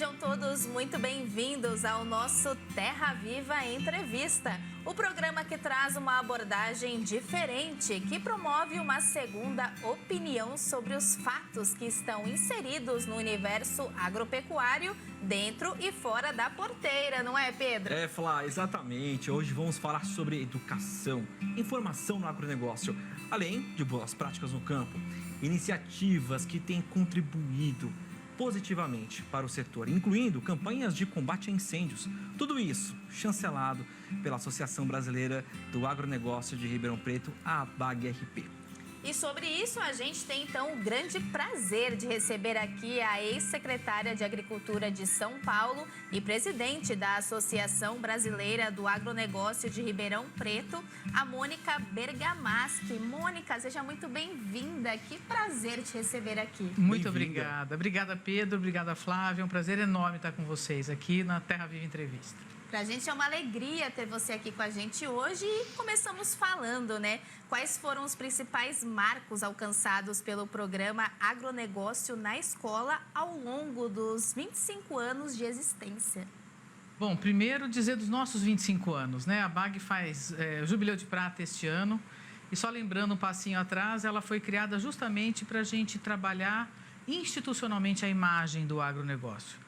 Sejam todos muito bem-vindos ao nosso Terra Viva Entrevista, o programa que traz uma abordagem diferente, que promove uma segunda opinião sobre os fatos que estão inseridos no universo agropecuário, dentro e fora da porteira, não é, Pedro? É, Flá, exatamente. Hoje vamos falar sobre educação, informação no agronegócio, além de boas práticas no campo, iniciativas que têm contribuído positivamente para o setor, incluindo campanhas de combate a incêndios. Tudo isso chancelado pela Associação Brasileira do Agronegócio de Ribeirão Preto, a ABAG-RP. E sobre isso, a gente tem então o grande prazer de receber aqui a ex-secretária de Agricultura de São Paulo e presidente da Associação Brasileira do Agronegócio de Ribeirão Preto, a Mônica Bergamaschi. Mônica, seja muito bem-vinda. Que prazer te receber aqui. Muito obrigada. Obrigada, Pedro. Obrigada, Flávia. É um prazer enorme estar com vocês aqui na Terra Viva Entrevista. Para a gente é uma alegria ter você aqui com a gente hoje e começamos falando, né? Quais foram os principais marcos alcançados pelo programa Agronegócio na Escola ao longo dos 25 anos de existência? Bom, primeiro dizer dos nossos 25 anos, né? A BAG faz jubileu de prata este ano e só lembrando um passinho atrás, ela foi criada justamente para a gente trabalhar institucionalmente a imagem do agronegócio.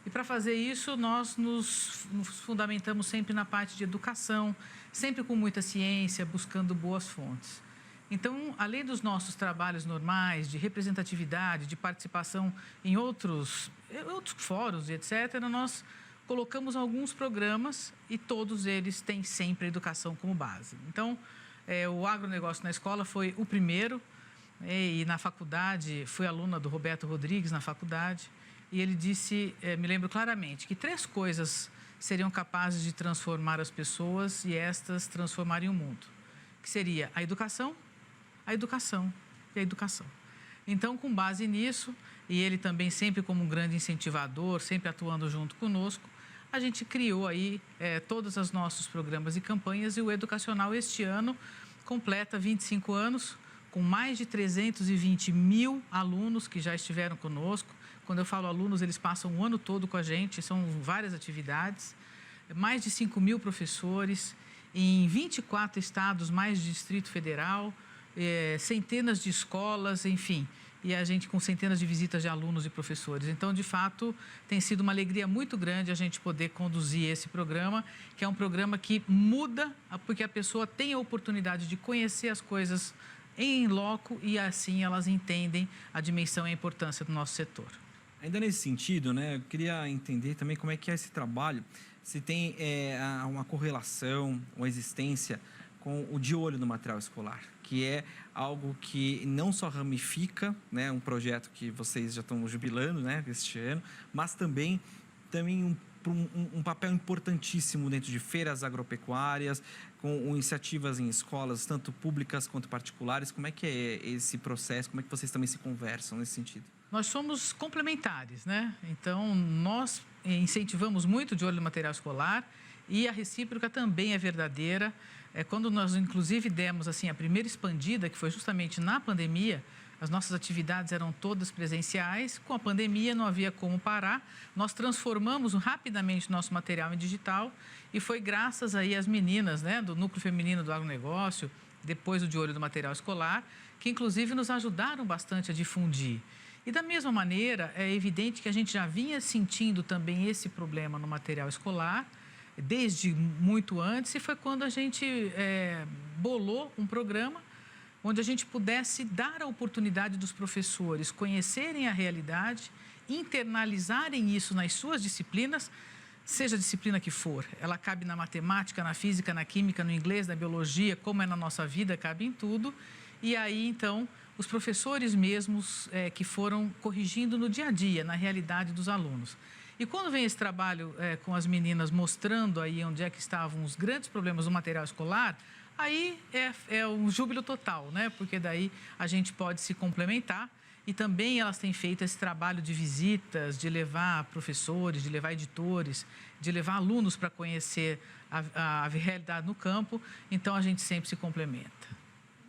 E para fazer isso, nós nos fundamentamos sempre na parte de educação, sempre com muita ciência, buscando boas fontes. Então, além dos nossos trabalhos normais, de representatividade, de participação em outros fóruns, etc., nós colocamos alguns programas e todos eles têm sempre a educação como base. Então, o agronegócio na escola foi o primeiro, e na faculdade, fui aluna do Roberto Rodrigues na faculdade, e ele disse, me lembro claramente, que 3 coisas seriam capazes de transformar as pessoas e estas transformariam o mundo. Que seria a educação e a educação. Então, com base nisso, e ele também sempre como um grande incentivador, sempre atuando junto conosco, a gente criou aí todos os nossos programas e campanhas, e o Educacional este ano completa 25 anos, com mais de 320 mil alunos que já estiveram conosco. Quando eu falo alunos, eles passam o ano todo com a gente, são várias atividades. Mais de 5 mil professores, em 24 estados, mais de Distrito Federal, centenas de escolas, enfim. E a gente com centenas de visitas de alunos e professores. Então, de fato, tem sido uma alegria muito grande a gente poder conduzir esse programa, que é um programa que muda, porque a pessoa tem a oportunidade de conhecer as coisas em loco e assim elas entendem a dimensão e a importância do nosso setor. Ainda nesse sentido, né, eu queria entender também como é que é esse trabalho, se tem uma correlação, uma existência com o de olho no material escolar, que é algo que não só ramifica, né, um projeto que vocês já estão jubilando, né, este ano, mas também um papel importantíssimo dentro de feiras agropecuárias, com iniciativas em escolas, tanto públicas quanto particulares. Como é que é esse processo? Como é que vocês também se conversam nesse sentido? Nós somos complementares, né? Então, nós incentivamos muito de olho no material escolar e a recíproca também é verdadeira. Quando nós, inclusive, demos assim, a primeira expandida, que foi justamente na pandemia, as nossas atividades eram todas presenciais. Com a pandemia, não havia como parar. Nós transformamos rapidamente o nosso material em digital e foi graças aí às meninas, né, do Núcleo Feminino do Agronegócio, depois o de olho do material escolar, que inclusive nos ajudaram bastante a difundir. E da mesma maneira, é evidente que a gente já vinha sentindo também esse problema no material escolar, desde muito antes, e foi quando a gente bolou um programa onde a gente pudesse dar a oportunidade dos professores conhecerem a realidade, internalizarem isso nas suas disciplinas, seja a disciplina que for. Ela cabe na matemática, na física, na química, no inglês, na biologia, como é na nossa vida, cabe em tudo. E aí, então, os professores mesmos que foram corrigindo no dia a dia, na realidade dos alunos. E quando vem esse trabalho com as meninas mostrando aí onde é que estavam os grandes problemas do material escolar, aí é um júbilo total, né? Porque daí a gente pode se complementar e também elas têm feito esse trabalho de visitas, de levar professores, de levar editores, de levar alunos para conhecer a realidade no campo, então a gente sempre se complementa.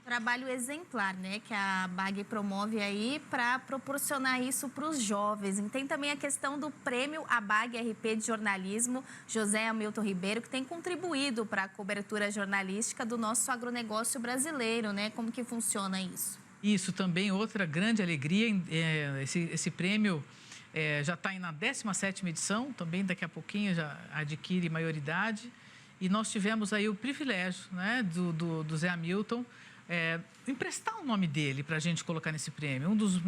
Trabalho exemplar, né, que a BAG promove aí para proporcionar isso para os jovens. E tem também a questão do prêmio ABAG RP de jornalismo, José Hamilton Ribeiro, que tem contribuído para a cobertura jornalística do nosso agronegócio brasileiro, né? Como que funciona isso? Isso também, outra grande alegria, esse prêmio já está na 17ª edição, também daqui a pouquinho já adquire maioridade. E nós tivemos aí o privilégio, né, do Zé Hamilton, emprestar o nome dele para a gente colocar nesse prêmio. Um dos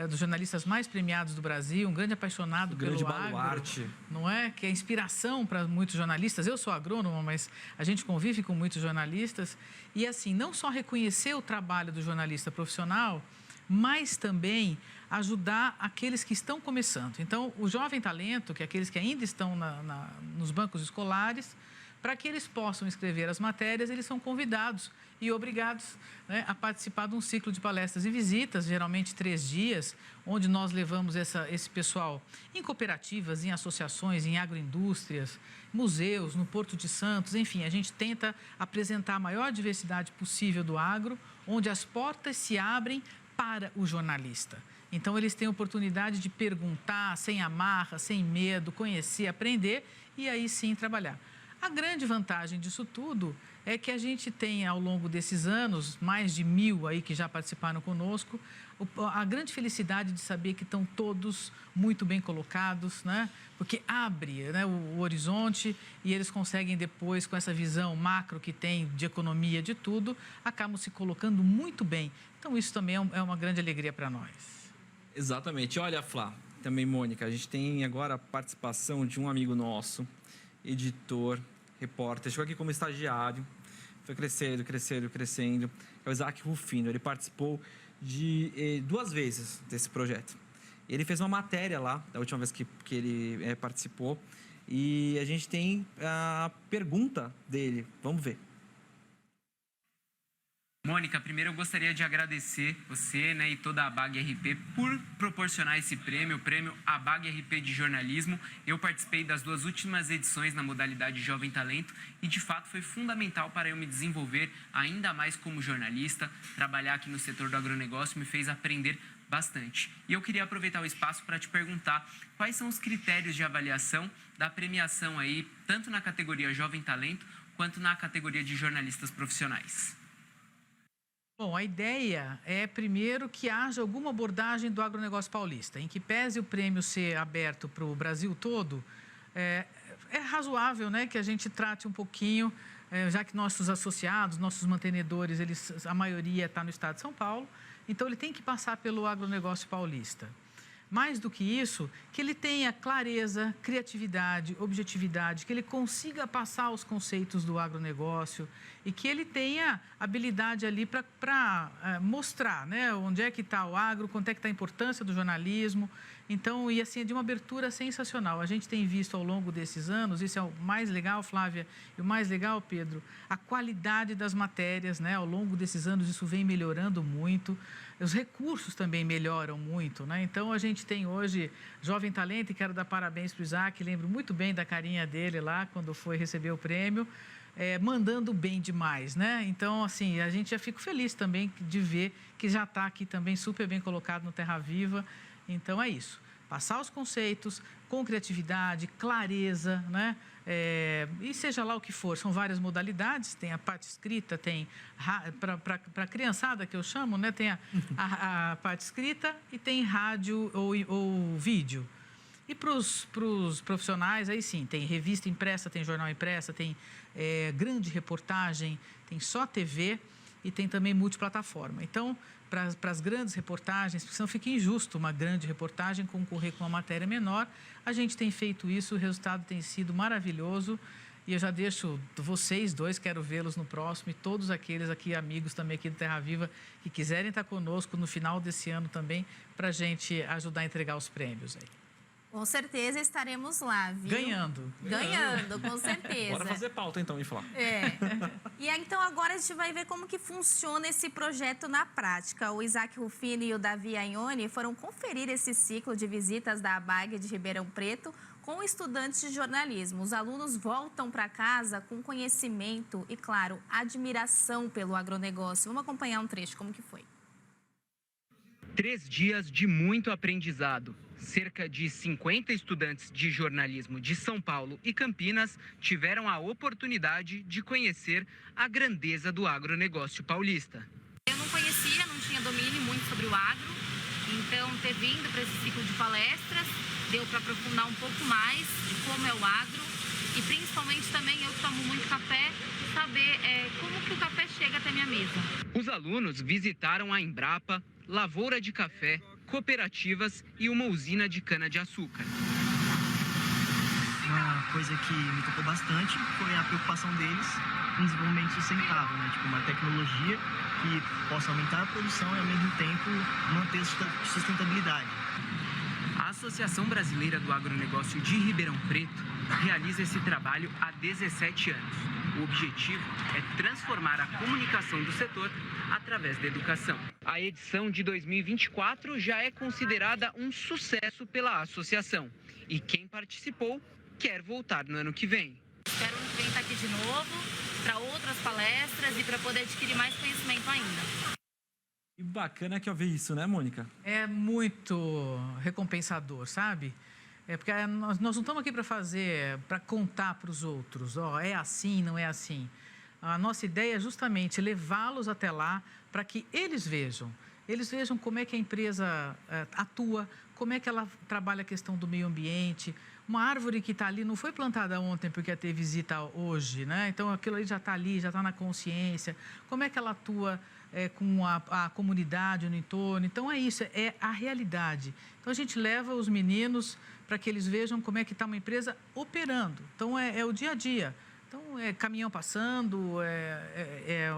dos jornalistas mais premiados do Brasil, um grande apaixonado pelo agro, não é? Que é inspiração para muitos jornalistas. Eu sou agrônomo, mas a gente convive com muitos jornalistas. E assim, não só reconhecer o trabalho do jornalista profissional, mas também ajudar aqueles que estão começando. Então, o jovem talento, que é aqueles que ainda estão nos bancos escolares, para que eles possam escrever as matérias, eles são convidados e obrigados, né, a participar de um ciclo de palestras e visitas, geralmente 3 dias, onde nós levamos esse pessoal em cooperativas, em associações, em agroindústrias, museus, no Porto de Santos, enfim, a gente tenta apresentar a maior diversidade possível do agro, onde as portas se abrem para o jornalista. Então, eles têm a oportunidade de perguntar, sem amarra, sem medo, conhecer, aprender e aí sim trabalhar. A grande vantagem disso tudo é que a gente tem, ao longo desses anos, mais de 1.000 aí que já participaram conosco, a grande felicidade de saber que estão todos muito bem colocados, né? Porque abre, né, o horizonte e eles conseguem depois, com essa visão macro que tem de economia, de tudo, acabam se colocando muito bem. Então, isso também é uma grande alegria para nós. Exatamente. Olha, Flá, também, Mônica, a gente tem agora a participação de um amigo nosso, editor, repórter, chegou aqui como estagiário, foi crescendo, é o Isaac Rufino. Ele participou de 2 vezes desse projeto. Ele fez uma matéria lá, da última vez que ele participou, e a gente tem a pergunta dele. Vamos ver. Mônica, primeiro eu gostaria de agradecer você, né, e toda a ABAG RP por proporcionar esse prêmio, o prêmio ABAG RP de jornalismo. Eu participei das 2 últimas edições na modalidade Jovem Talento e, de fato, foi fundamental para eu me desenvolver ainda mais como jornalista. Trabalhar aqui no setor do agronegócio me fez aprender bastante. E eu queria aproveitar o espaço para te perguntar quais são os critérios de avaliação da premiação aí, tanto na categoria Jovem Talento quanto na categoria de jornalistas profissionais. Bom, a ideia é, primeiro, que haja alguma abordagem do agronegócio paulista, em que pese o prêmio ser aberto para o Brasil todo, é razoável, né, que a gente trate um pouquinho, já que nossos associados, nossos mantenedores, a maioria está no estado de São Paulo, então ele tem que passar pelo agronegócio paulista. Mais do que isso, que ele tenha clareza, criatividade, objetividade, que ele consiga passar os conceitos do agronegócio e que ele tenha habilidade ali para mostrar, né, onde é que está o agro, quanto é que está a importância do jornalismo. Então, e assim, é de uma abertura sensacional. A gente tem visto ao longo desses anos, isso é o mais legal, Flávia, e o mais legal, Pedro, a qualidade das matérias, né? Ao longo desses anos isso vem melhorando muito, os recursos também melhoram muito, né? Então, a gente tem hoje Jovem Talento, e quero dar parabéns para o Isaac, lembro muito bem da carinha dele lá, quando foi receber o prêmio, mandando bem demais, né? Então, assim, a gente já fica feliz também de ver que já está aqui também super bem colocado no Terra Viva. Então, é isso. Passar os conceitos com criatividade, clareza, né? E seja lá o que for, são várias modalidades, tem a parte escrita, tem para a criançada que eu chamo, né? Tem a parte escrita e tem rádio ou vídeo. E para os profissionais, aí sim, tem revista impressa, tem jornal impressa, tem grande reportagem, tem só TV e tem também multiplataforma. Então, para as grandes reportagens, porque senão fica injusto uma grande reportagem concorrer com uma matéria menor, a gente tem feito isso, o resultado tem sido maravilhoso. E eu já deixo vocês dois, quero vê-los no próximo, e todos aqueles aqui, amigos também aqui do Terra Viva, que quiserem estar conosco no final desse ano também, para a gente ajudar a entregar os prêmios aí. Com certeza estaremos lá, viu? Ganhando, com certeza. Bora fazer pauta, então, e falar. E aí, então, agora a gente vai ver como que funciona esse projeto na prática. O Isaac Rufino e o Davi Aioni foram conferir esse ciclo de visitas da ABAG de Ribeirão Preto, com estudantes de jornalismo. Os alunos voltam para casa com conhecimento e, claro, admiração pelo agronegócio. Vamos acompanhar um trecho, como que foi. 3 dias de muito aprendizado. Cerca de 50 estudantes de jornalismo de São Paulo e Campinas tiveram a oportunidade de conhecer a grandeza do agronegócio paulista. Eu não conhecia, não tinha domínio muito sobre o agro, então ter vindo para esse ciclo de palestras deu para aprofundar um pouco mais de como é o agro e principalmente também eu que tomo muito café, saber como que o café chega até minha mesa. Os alunos visitaram a Embrapa, lavoura de café, cooperativas e uma usina de cana-de-açúcar. Uma coisa que me tocou bastante foi a preocupação deles em desenvolvimento sustentável, né? Tipo, uma tecnologia que possa aumentar a produção e, ao mesmo tempo, manter a sustentabilidade. A Associação Brasileira do Agronegócio de Ribeirão Preto realiza esse trabalho há 17 anos. O objetivo é transformar a comunicação do setor através da educação. A edição de 2024 já é considerada um sucesso pela associação. E quem participou quer voltar no ano que vem. Espero ano que vem estar aqui de novo para outras palestras e para poder adquirir mais conhecimento ainda. E bacana que eu vi isso, né, Mônica? É muito recompensador, sabe? Porque nós não estamos aqui para fazer, para contar para os outros, ó, é assim, não é assim. A nossa ideia é justamente levá-los até lá para que eles vejam como é que a empresa atua, como é que ela trabalha a questão do meio ambiente. Uma árvore que está ali não foi plantada ontem porque ia ter visita hoje, né? Então, aquilo ali já está ali, já está na consciência. Como é que ela atua com a comunidade no entorno? Então, é isso, é a realidade. Então, a gente leva os meninos para que eles vejam como é que está uma empresa operando. Então, é o dia a dia. Então, é caminhão passando, é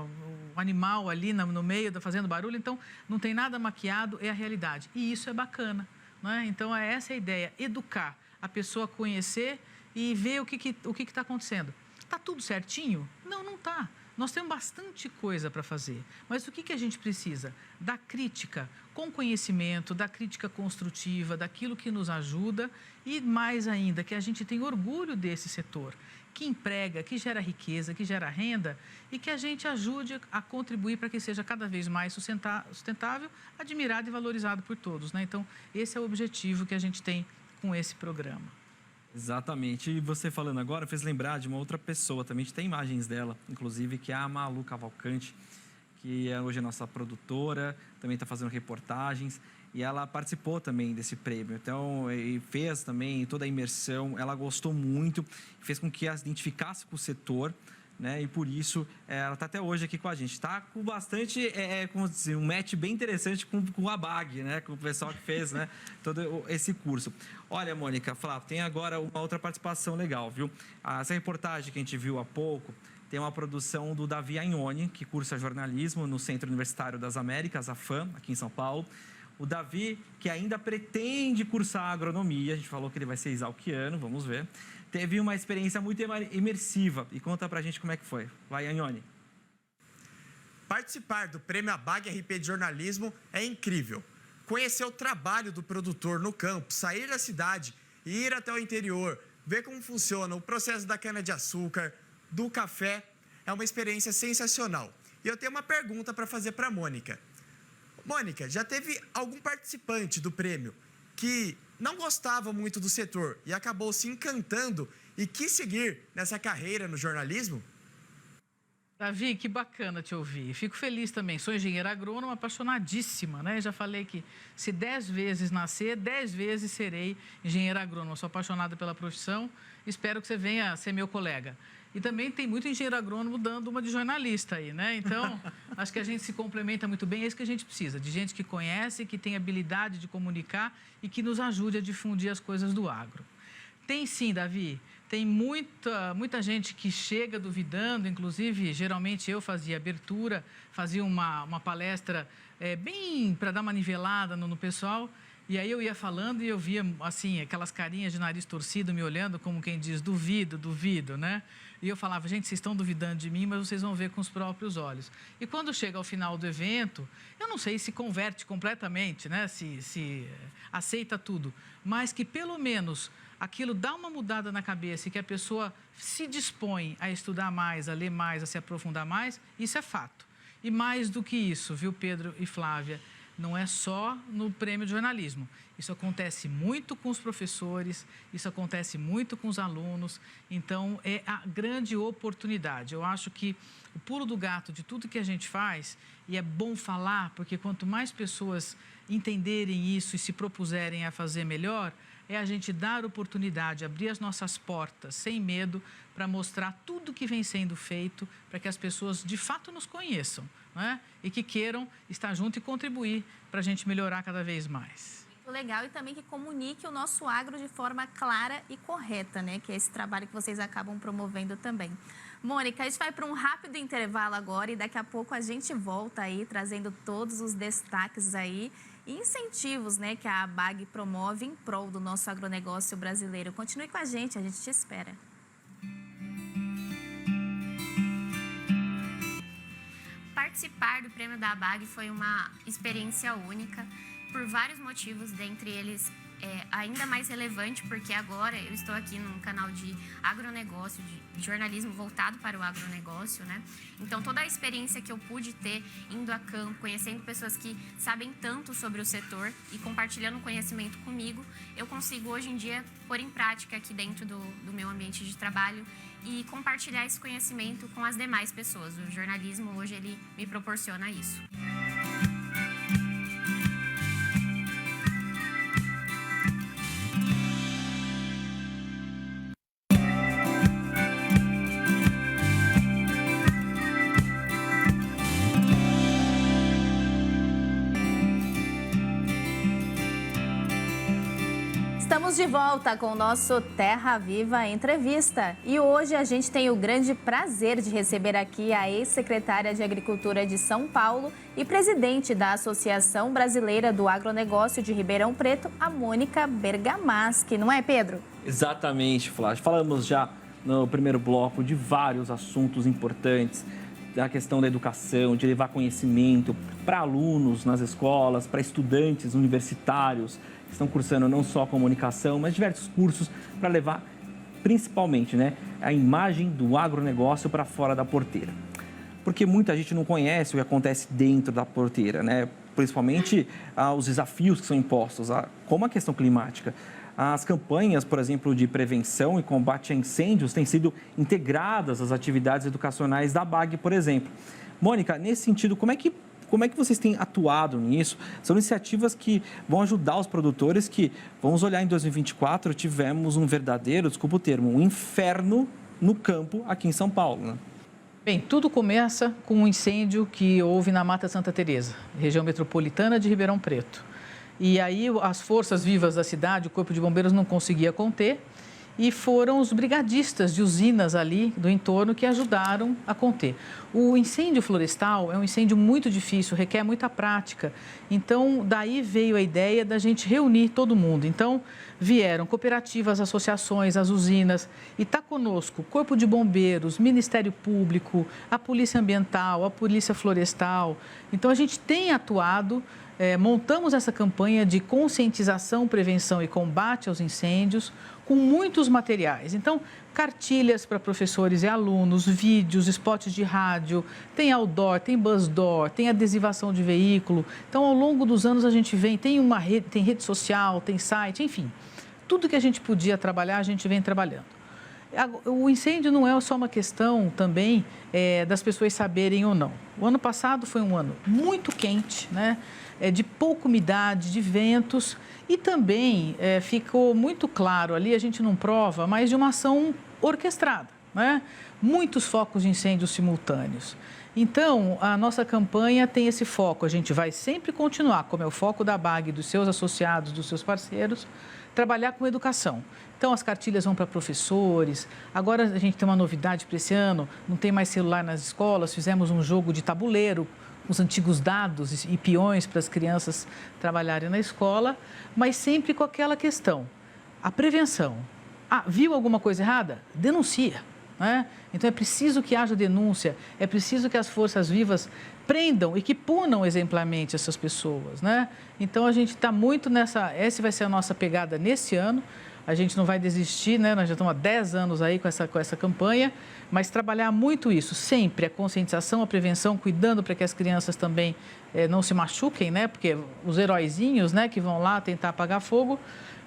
o animal ali no meio, fazendo barulho. Então, não tem nada maquiado, é a realidade. E isso é bacana, não é? Então, essa é a ideia, educar a pessoa a conhecer e ver o que está acontecendo. Está tudo certinho? Não, não está. Nós temos bastante coisa para fazer, mas o que a gente precisa? Da crítica com conhecimento, da crítica construtiva, daquilo que nos ajuda e, mais ainda, que a gente tem orgulho desse setor, que emprega, que gera riqueza, que gera renda e que a gente ajude a contribuir para que seja cada vez mais sustentável, admirado e valorizado por todos, né? Então, esse é o objetivo que a gente tem com esse programa. Exatamente. E você falando agora fez lembrar de uma outra pessoa, também a gente tem imagens dela, inclusive, que é a Malu Cavalcante, que hoje é nossa produtora, também está fazendo reportagens, e ela participou também desse prêmio. Então, e fez também toda a imersão, ela gostou muito, fez com que ela se identificasse com o setor, né? E por isso ela está até hoje aqui com a gente. Está com bastante, como dizer, um match bem interessante com a BAG, né? Com o pessoal que fez, né? Todo esse curso. Olha, Mônica, Flávio, tem agora uma outra participação legal, viu? Essa reportagem que a gente viu há pouco tem uma produção do Davi Agnoni, que cursa jornalismo no Centro Universitário das Américas, a FAM, aqui em São Paulo. O Davi, que ainda pretende cursar agronomia, a gente falou que ele vai ser exalquiano, vamos ver. Teve uma experiência muito imersiva. E conta pra gente como é que foi. Vai, Agnoni. Participar do Prêmio ABAG RP de Jornalismo é incrível. Conhecer o trabalho do produtor no campo, sair da cidade e ir até o interior, ver como funciona o processo da cana-de-açúcar, do café, é uma experiência sensacional. E eu tenho uma pergunta para fazer para a Mônica. Mônica, já teve algum participante do prêmio que não gostava muito do setor e acabou se encantando e quis seguir nessa carreira no jornalismo? Davi, que bacana te ouvir. Fico feliz também. Sou engenheira agrônoma, apaixonadíssima, né? Já falei que se 10 vezes nascer, 10 vezes serei engenheira agrônoma. Sou apaixonada pela profissão. Espero que você venha ser meu colega. E também tem muito engenheiro agrônomo dando uma de jornalista aí, né? Então, acho que a gente se complementa muito bem. É isso que a gente precisa, de gente que conhece, que tem habilidade de comunicar e que nos ajude a difundir as coisas do agro. Tem sim, Davi. Tem muita gente que chega duvidando, inclusive, geralmente eu fazia abertura, fazia uma palestra bem para dar uma nivelada no pessoal, e aí eu ia falando e eu via, assim, aquelas carinhas de nariz torcido me olhando, como quem diz, duvido, duvido, né? E eu falava, gente, vocês estão duvidando de mim, mas vocês vão ver com os próprios olhos. E quando chega ao final do evento, eu não sei se converte completamente, né? Se aceita tudo, mas que pelo menos aquilo dá uma mudada na cabeça e que a pessoa se dispõe a estudar mais, a ler mais, a se aprofundar mais, isso é fato. E mais do que isso, viu, Pedro e Flávia, não é só no prêmio de jornalismo. Isso acontece muito com os professores, isso acontece muito com os alunos. Então, é a grande oportunidade. Eu acho que o pulo do gato de tudo que a gente faz, e é bom falar, porque quanto mais pessoas entenderem isso e se propuserem a fazer melhor, é a gente dar oportunidade, abrir as nossas portas sem medo para mostrar tudo que vem sendo feito para que as pessoas de fato nos conheçam, né? E que queiram estar junto e contribuir para a gente melhorar cada vez mais. Muito legal, e também que comunique o nosso agro de forma clara e correta, né? Que é esse trabalho que vocês acabam promovendo também. Mônica, a gente vai para um rápido intervalo agora e daqui a pouco a gente volta aí trazendo todos os destaques aí e incentivos, né, que a ABAG promove em prol do nosso agronegócio brasileiro. Continue com a gente te espera. Participar do prêmio da ABAG foi uma experiência única por vários motivos, dentre eles ainda mais relevante porque agora eu estou aqui num canal de agronegócio, de jornalismo voltado para o agronegócio, né? Então toda a experiência que eu pude ter indo a campo, conhecendo pessoas que sabem tanto sobre o setor e compartilhando conhecimento comigo, eu consigo hoje em dia pôr em prática aqui dentro do meu ambiente de trabalho e compartilhar esse conhecimento com as demais pessoas. O jornalismo hoje ele me proporciona isso. Estamos de volta com o nosso Terra Viva Entrevista. E hoje a gente tem o grande prazer de receber aqui a ex-secretária de Agricultura de São Paulo e presidente da Associação Brasileira do Agronegócio de Ribeirão Preto, a Mônica Bergamaschi, não é, Pedro? Exatamente, Flávia. Falamos já no primeiro bloco de vários assuntos importantes, da questão da educação, de levar conhecimento para alunos nas escolas, para estudantes universitários, estão cursando não só comunicação, mas diversos cursos para levar, principalmente, né, a imagem do agronegócio para fora da porteira. Porque muita gente não conhece o que acontece dentro da porteira, né? Principalmente os desafios que são impostos, como a questão climática. As campanhas, por exemplo, de prevenção e combate a incêndios têm sido integradas às atividades educacionais da ABAG, por exemplo. Mônica, nesse sentido, como é que vocês têm atuado nisso? São iniciativas que vão ajudar os produtores que, vamos olhar em 2024, tivemos um verdadeiro, desculpa o termo, um inferno no campo aqui em São Paulo, né? Bem, tudo começa com um incêndio que houve na Mata Santa Teresa, região metropolitana de Ribeirão Preto. E aí as forças vivas da cidade, o Corpo de Bombeiros não conseguia conter, e foram os brigadistas de usinas ali do entorno que ajudaram a conter. O incêndio florestal é um incêndio muito difícil, requer muita prática. Então, daí veio a ideia da gente reunir todo mundo. Então, vieram cooperativas, associações, as usinas, e está conosco o Corpo de Bombeiros, Ministério Público, a Polícia Ambiental, a Polícia Florestal. Então, a gente tem atuado. Montamos essa campanha de conscientização, prevenção e combate aos incêndios com muitos materiais. Então, cartilhas para professores e alunos, vídeos, spots de rádio, tem outdoor, tem buzzdoor, tem adesivação de veículo. Então, ao longo dos anos a gente tem rede social, tem site, enfim. Tudo que a gente podia trabalhar, a gente vem trabalhando. O incêndio não é só uma questão também das pessoas saberem ou não. O ano passado foi um ano muito quente, né? De pouca umidade, de ventos, e também ficou muito claro ali, a gente não prova, mas de uma ação orquestrada, né? Muitos focos de incêndio simultâneos. Então, a nossa campanha tem esse foco, a gente vai sempre continuar, como é o foco da ABAG, dos seus associados, dos seus parceiros, trabalhar com educação. Então, as cartilhas vão para professores. Agora, a gente tem uma novidade para esse ano, não tem mais celular nas escolas, fizemos um jogo de tabuleiro, os antigos dados e peões para as crianças trabalharem na escola, mas sempre com aquela questão, a prevenção. Viu alguma coisa errada? Denuncia, né? Então, é preciso que haja denúncia, é preciso que as forças vivas prendam e que punam exemplarmente essas pessoas, né? Então, a gente está muito essa vai ser a nossa pegada nesse ano, a gente não vai desistir, né? Nós já estamos há 10 anos aí com essa campanha, mas trabalhar muito isso, sempre a conscientização, a prevenção, cuidando para que as crianças também não se machuquem, né? Porque os heróizinhos, né, que vão lá tentar apagar fogo,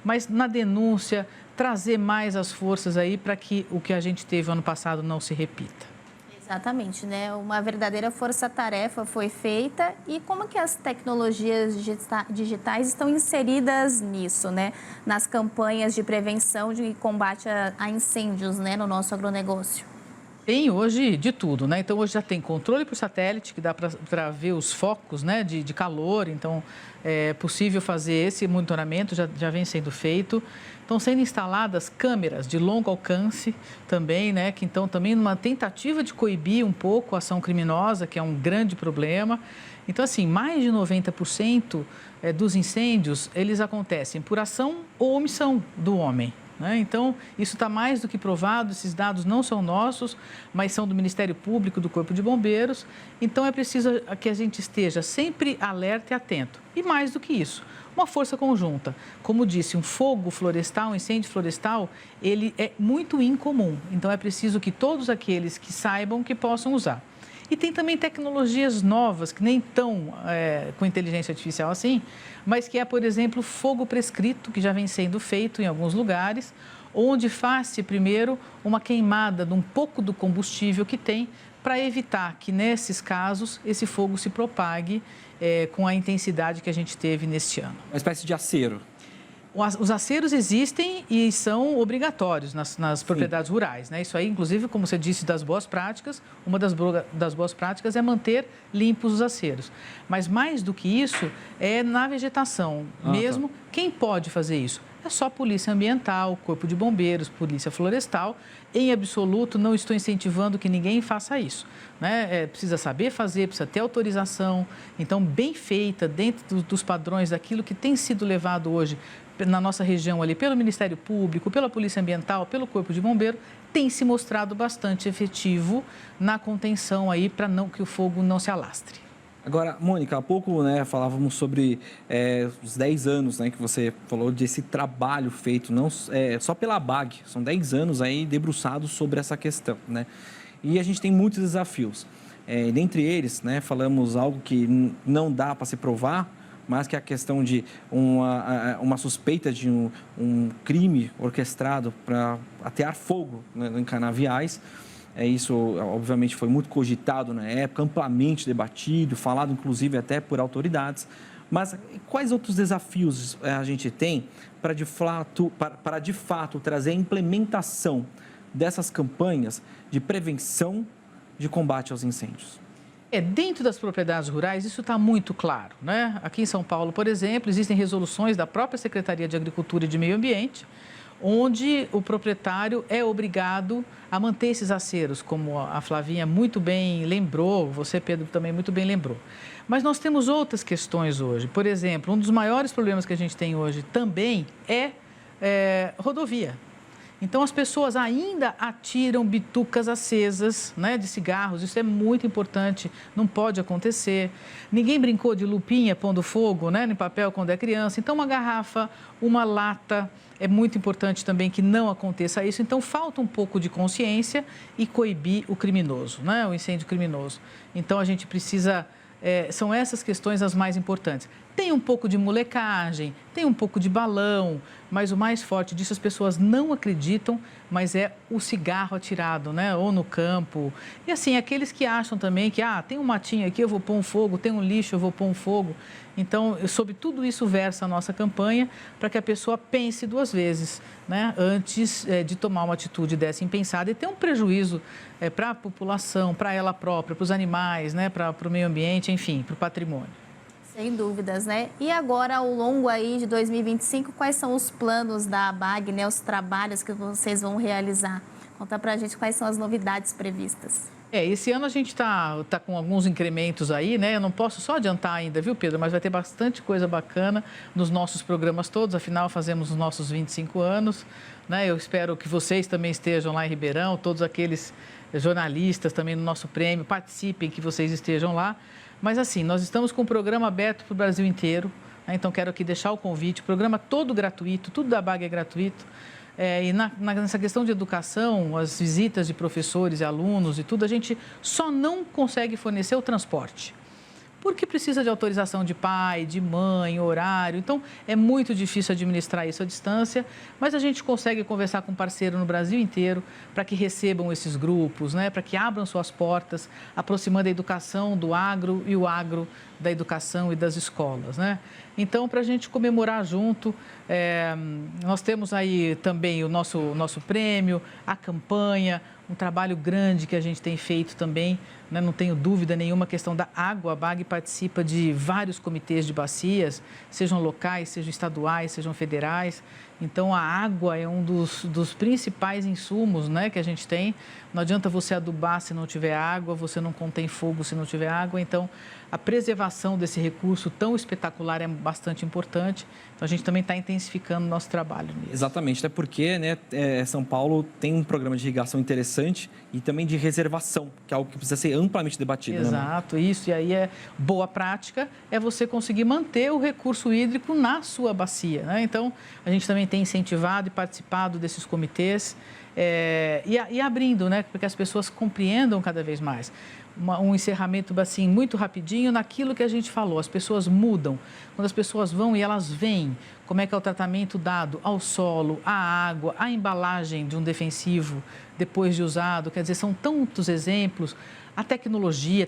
mas na denúncia, trazer mais as forças aí para que o que a gente teve ano passado não se repita. Exatamente, né? Uma verdadeira força-tarefa foi feita. E como que as tecnologias digitais estão inseridas nisso, né? Nas campanhas de prevenção e combate a incêndios, né, no nosso agronegócio? Tem hoje de tudo, né? Então, hoje já tem controle por satélite, que dá para ver os focos, né, de calor. Então, é possível fazer esse monitoramento, já vem sendo feito. Estão sendo instaladas câmeras de longo alcance também, né? Que então, também numa tentativa de coibir um pouco a ação criminosa, que é um grande problema. Então, assim, mais de 90% dos incêndios, eles acontecem por ação ou omissão do homem. Então, isso está mais do que provado, esses dados não são nossos, mas são do Ministério Público, do Corpo de Bombeiros. Então, é preciso que a gente esteja sempre alerta e atento. E mais do que isso, uma força conjunta. Como disse, um fogo florestal, um incêndio florestal, ele é muito incomum. Então, é preciso que todos aqueles que saibam que possam usar. E tem também tecnologias novas, que nem estão com inteligência artificial assim, mas que é, por exemplo, fogo prescrito, que já vem sendo feito em alguns lugares, onde faz-se primeiro uma queimada de um pouco do combustível que tem, para evitar que, nesses casos, esse fogo se propague com a intensidade que a gente teve neste ano. Uma espécie de acero. Os aceros existem e são obrigatórios nas propriedades rurais, né? Isso aí, inclusive, como você disse, das boas práticas, uma das boas práticas é manter limpos os aceros. Mas mais do que isso, é na vegetação mesmo. Quem pode fazer isso? É só Polícia Ambiental, Corpo de Bombeiros, Polícia Florestal. Em absoluto, não estou incentivando que ninguém faça isso, né? Precisa saber fazer, precisa ter autorização. Então, bem feita, dentro dos padrões daquilo que tem sido levado hoje na nossa região ali, pelo Ministério Público, pela Polícia Ambiental, pelo Corpo de Bombeiro, tem se mostrado bastante efetivo na contenção aí para que o fogo não se alastre. Agora, Mônica, há pouco, né, falávamos sobre os 10 anos, né, que você falou desse trabalho feito não só pela ABAG, são 10 anos aí debruçados sobre essa questão, né? E a gente tem muitos desafios. Dentre eles, né, falamos algo que não dá para se provar, mas que é a questão de uma suspeita de um crime orquestrado para atear fogo, né, em canaviais. Isso, obviamente, foi muito cogitado na época, amplamente debatido, falado, inclusive, até por autoridades. Mas quais outros desafios a gente tem para, de fato, trazer a implementação dessas campanhas de prevenção de combate aos incêndios? Dentro das propriedades rurais, isso está muito claro, né? Aqui em São Paulo, por exemplo, existem resoluções da própria Secretaria de Agricultura e de Meio Ambiente, onde o proprietário é obrigado a manter esses aceros, como a Flavinha muito bem lembrou, você, Pedro, também muito bem lembrou. Mas nós temos outras questões hoje. Por exemplo, um dos maiores problemas que a gente tem hoje também é rodovia. Então, as pessoas ainda atiram bitucas acesas, né, de cigarros. Isso é muito importante, não pode acontecer. Ninguém brincou de lupinha pondo fogo, né, em papel quando é criança. Então, uma garrafa, uma lata, é muito importante também que não aconteça isso. Então, falta um pouco de consciência e coibir o criminoso, né, o incêndio criminoso. Então, a gente precisa... são essas questões as mais importantes. Tem um pouco de molecagem, tem um pouco de balão, mas o mais forte disso as pessoas não acreditam, mas é o cigarro atirado, né? Ou no campo. E assim, aqueles que acham também que tem um matinho aqui, eu vou pôr um fogo, tem um lixo, eu vou pôr um fogo. Então, sobre tudo isso versa a nossa campanha, para que a pessoa pense duas vezes, né? Antes de tomar uma atitude dessa impensada e ter um prejuízo para a população, para ela própria, para os animais, né? Para o meio ambiente, enfim, para o patrimônio. Sem dúvidas, né? E agora, ao longo aí de 2025, quais são os planos da ABAG, né? Os trabalhos que vocês vão realizar? Conta pra gente quais são as novidades previstas. Esse ano a gente tá com alguns incrementos aí, né? Eu não posso só adiantar ainda, viu, Pedro? Mas vai ter bastante coisa bacana nos nossos programas todos. Afinal, fazemos os nossos 25 anos, né? Eu espero que vocês também estejam lá em Ribeirão, todos aqueles jornalistas também no nosso prêmio, participem, que vocês estejam lá. Mas assim, nós estamos com um programa aberto para o Brasil inteiro, Então, quero aqui deixar o convite, o programa todo gratuito, tudo da BAG é gratuito. E nessa questão de educação, as visitas de professores e alunos e tudo, a gente só não consegue fornecer o transporte. Porque precisa de autorização de pai, de mãe, horário. Então, é muito difícil administrar isso à distância, mas a gente consegue conversar com parceiro no Brasil inteiro para que recebam esses grupos, né? Para que abram suas portas, aproximando a educação do agro e o agro da educação e das escolas, né? Então, para a gente comemorar junto, nós temos aí também o nosso prêmio, a campanha, um trabalho grande que a gente tem feito também, né? Não tenho dúvida nenhuma, a questão da água. A BAG participa de vários comitês de bacias, sejam locais, sejam estaduais, sejam federais. Então, a água é um dos principais insumos, né, que a gente tem. Não adianta você adubar se não tiver água, você não contém fogo se não tiver água. Então, a preservação desse recurso tão espetacular é bastante importante. Então, a gente também está intensificando o nosso trabalho nisso. Exatamente, até porque, né, São Paulo tem um programa de irrigação interessante e também de reservação, que é algo que precisa ser amplamente debatido. Exato, né? Isso. E aí boa prática é você conseguir manter o recurso hídrico na sua bacia, né? Então, a gente também tem incentivado e participado desses comitês e abrindo, né, para que as pessoas compreendam cada vez mais. Um encerramento assim, muito rapidinho naquilo que a gente falou. As pessoas mudam. Quando as pessoas vão e elas veem como é que é o tratamento dado ao solo, à água, à embalagem de um defensivo depois de usado. Quer dizer, são tantos exemplos. A tecnologia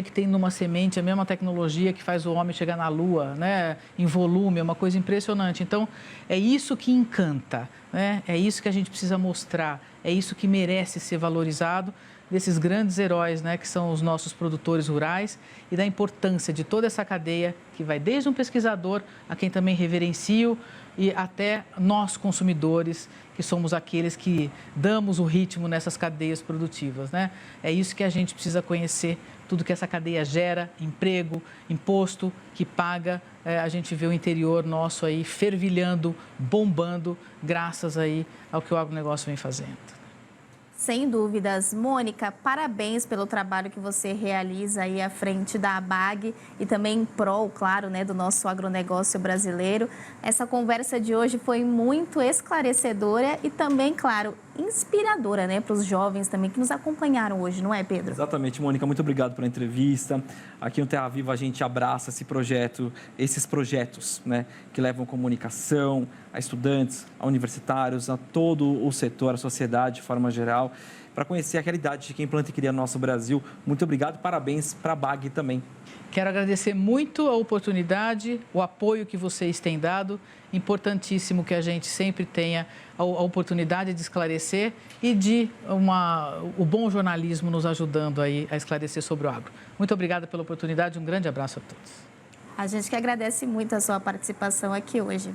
que tem numa semente, a mesma tecnologia que faz o homem chegar na Lua, né? Em volume, é uma coisa impressionante. Então, é isso que encanta, né? É isso que a gente precisa mostrar, é isso que merece ser valorizado, desses grandes heróis, né, que são os nossos produtores rurais, e da importância de toda essa cadeia, que vai desde um pesquisador, a quem também reverencio, e até nós, consumidores, que somos aqueles que damos o ritmo nessas cadeias produtivas, né? É isso que a gente precisa conhecer, tudo que essa cadeia gera, emprego, imposto, que paga. A gente vê o interior nosso aí fervilhando, bombando, graças aí ao que o agronegócio vem fazendo. Sem dúvidas. Mônica, parabéns pelo trabalho que você realiza aí à frente da BAG e também em prol, claro, né, do nosso agronegócio brasileiro. Essa conversa de hoje foi muito esclarecedora e também, claro, inspiradora, né, para os jovens também que nos acompanharam hoje, não é, Pedro? Exatamente, Mônica, muito obrigado pela entrevista. Aqui no Terra Viva a gente abraça esses projetos, né, que levam comunicação a estudantes, a universitários, a todo o setor, a sociedade de forma geral, para conhecer a realidade de quem planta e cria no nosso Brasil. Muito obrigado, parabéns para a BAG também. Quero agradecer muito a oportunidade, o apoio que vocês têm dado. Importantíssimo que a gente sempre tenha a oportunidade de esclarecer e o bom jornalismo nos ajudando aí a esclarecer sobre o agro. Muito obrigada pela oportunidade, um grande abraço a todos. A gente que agradece muito a sua participação aqui hoje.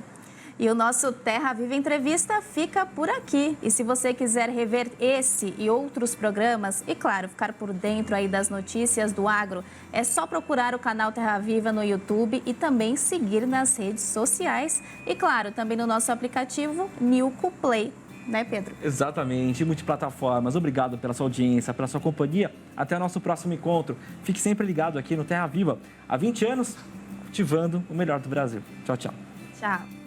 E o nosso Terra Viva Entrevista fica por aqui. E se você quiser rever esse e outros programas e, claro, ficar por dentro aí das notícias do agro, é só procurar o canal Terra Viva no YouTube e também seguir nas redes sociais. E, claro, também no nosso aplicativo Milco Play. Né, Pedro? Exatamente, multiplataformas. Obrigado pela sua audiência, pela sua companhia. Até o nosso próximo encontro. Fique sempre ligado aqui no Terra Viva. Há 20 anos, cultivando o melhor do Brasil. Tchau, tchau. Tchau.